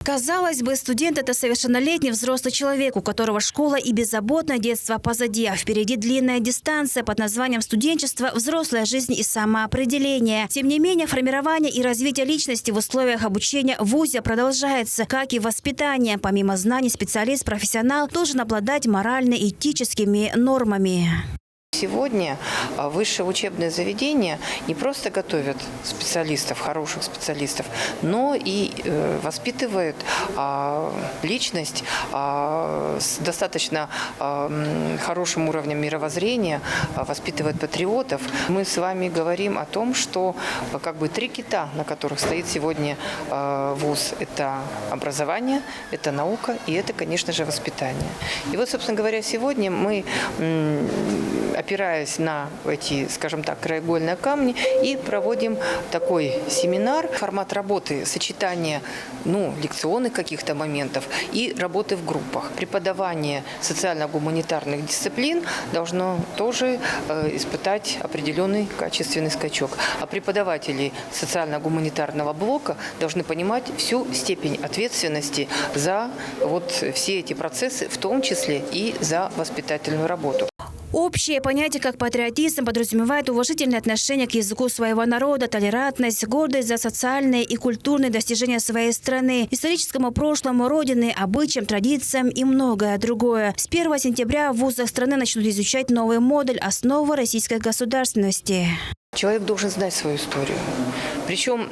Казалось бы, студент – это совершеннолетний взрослый человек, у которого школа и беззаботное детство позади, а впереди длинная дистанция под названием студенчество, взрослая жизнь и самоопределение. Тем не менее, формирование и развитие личности в условиях обучения в ВУЗе продолжается, как и воспитание. Помимо знаний, специалист-профессионал должен обладать морально-этическими нормами. Сегодня высшее учебное заведение не просто готовят специалистов, хороших специалистов, но и воспитывает личность с достаточно хорошим уровнем мировоззрения, воспитывает патриотов. Мы с вами говорим о том, что как бы три кита, на которых стоит сегодня ВУЗ, это образование, это наука и это, конечно же, воспитание. И вот, собственно говоря, сегодня мы, опираясь на эти, скажем так, краеугольные камни, и проводим такой семинар. Формат работы, сочетание лекционных каких-то моментов и работы в группах. Преподавание социально-гуманитарных дисциплин должно тоже испытать определенный качественный скачок. А преподаватели социально-гуманитарного блока должны понимать всю степень ответственности за все эти процессы, в том числе и за воспитательную работу. Общее понятие, как патриотизм, подразумевает уважительное отношение к языку своего народа, толерантность, гордость за социальные и культурные достижения своей страны, историческому прошлому Родины, обычаям, традициям и многое другое. С 1 сентября в вузах страны начнут изучать новый модуль «Основы российской государственности». Человек должен знать свою историю. Причем,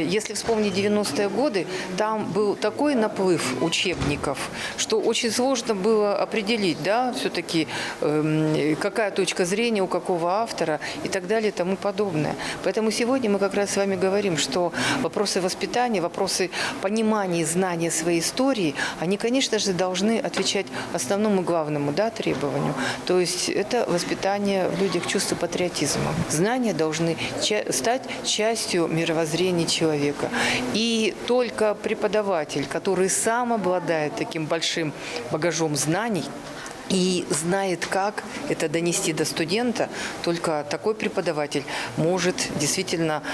если вспомнить 90-е годы, там был такой наплыв учебников, что очень сложно было определить, все-таки какая точка зрения у какого автора и так далее и тому подобное. Поэтому сегодня мы как раз с вами говорим, что вопросы воспитания, вопросы понимания и знания своей истории, они, конечно же, должны отвечать основному главному требованию. То есть это воспитание в людях чувства патриотизма. Знания должны стать частью мировоззрения человека. И только преподаватель, который сам обладает таким большим багажом знаний и знает, как это донести до студента, только такой преподаватель может действительно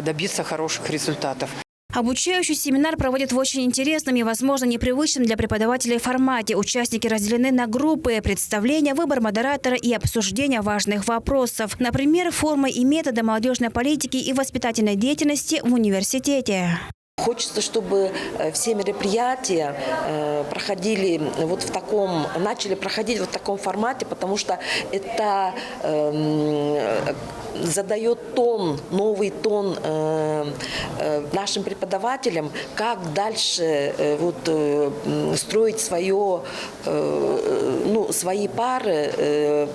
добиться хороших результатов. Обучающий семинар проводят в очень интересном и, возможно, непривычном для преподавателей формате. Участники разделены на группы, представления, выбор модератора и обсуждение важных вопросов. Например, формы и методы молодежной политики и воспитательной деятельности в университете. Хочется, чтобы все мероприятия начали проходить в таком формате, потому что это задает новый тон нашим преподавателям, как дальше строить свои пары,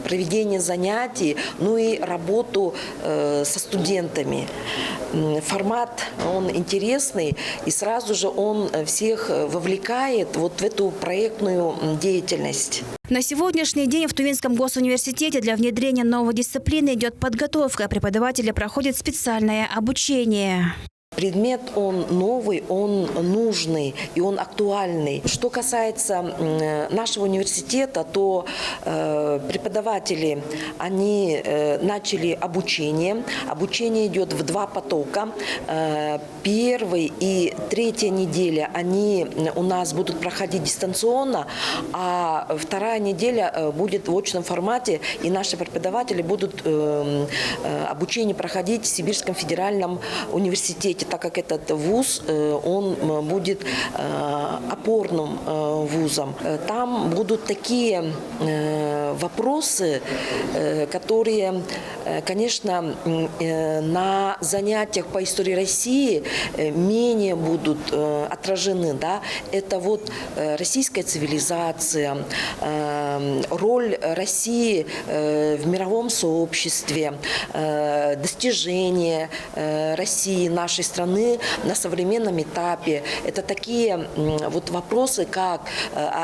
проведение занятий, и работу со студентами. Формат, он интересный, и сразу же он всех вовлекает в эту проектную деятельность. На сегодняшний день в Тувинском госуниверситете для внедрения новой дисциплины идет подготовка. Преподаватели проходят специальное обучение. Предмет, он новый, он нужный и он актуальный. Что касается нашего университета, то преподаватели, они начали обучение. Обучение идет в 2 потока. 1 и 3 неделя они у нас будут проходить дистанционно, а 2 неделя будет в очном формате, и наши преподаватели будут обучение проходить в Сибирском федеральном университете, так как этот вуз, он будет опорным вузом. Там будут такие вопросы, которые, конечно, на занятиях по истории России менее будут отражены. Это российская цивилизация, роль России в мировом сообществе, достижения России, нашей страны на современном этапе. Это такие вопросы, как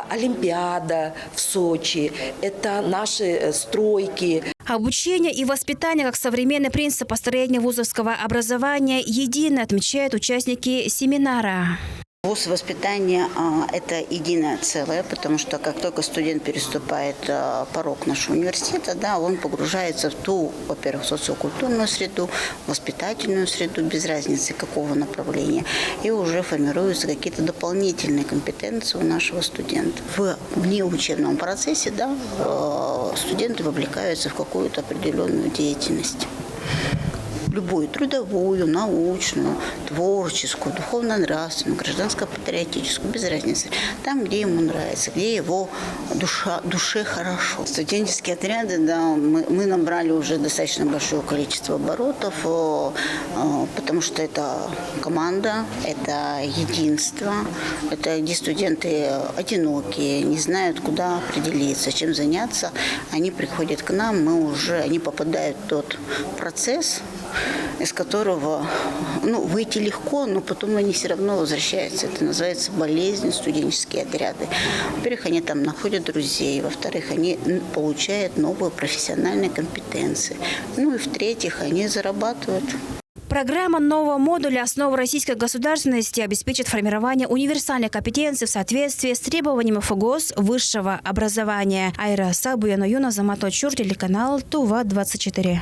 Олимпиада в Сочи, это наши стройки. Обучение и воспитание как современный принцип построения вузовского образования едины, отмечают участники семинара. Вуз воспитания – это единое целое, потому что как только студент переступает порог нашего университета, да, он погружается в ту, во-первых, социокультурную среду, воспитательную среду, без разницы какого направления, и уже формируются какие-то дополнительные компетенции у нашего студента. В внеучебном процессе, да, студенты вовлекаются в какую-то определенную деятельность. Любую, трудовую, научную, творческую, духовно-нравственную, гражданско-патриотическую, без разницы. Там, где ему нравится, где его душе хорошо. Студенческие отряды, да, мы набрали уже достаточно большое количество оборотов, потому что это команда, это единство, это где студенты одинокие, не знают, куда определиться, чем заняться. Они приходят к нам, они попадают в тот процесс, из которого выйти легко, но потом они все равно возвращаются. Это называется болезнь, студенческие отряды. Во-первых, они там находят друзей. Во-вторых, они получают новые профессиональные компетенции. И в-третьих, они зарабатывают. Программа нового модуля «Основы российской государственности» обеспечит формирование универсальной компетенции в соответствии с требованиями ФГОС высшего образования. Айра Сабуяна, Юна Замато Чур, телеканал Тува 24.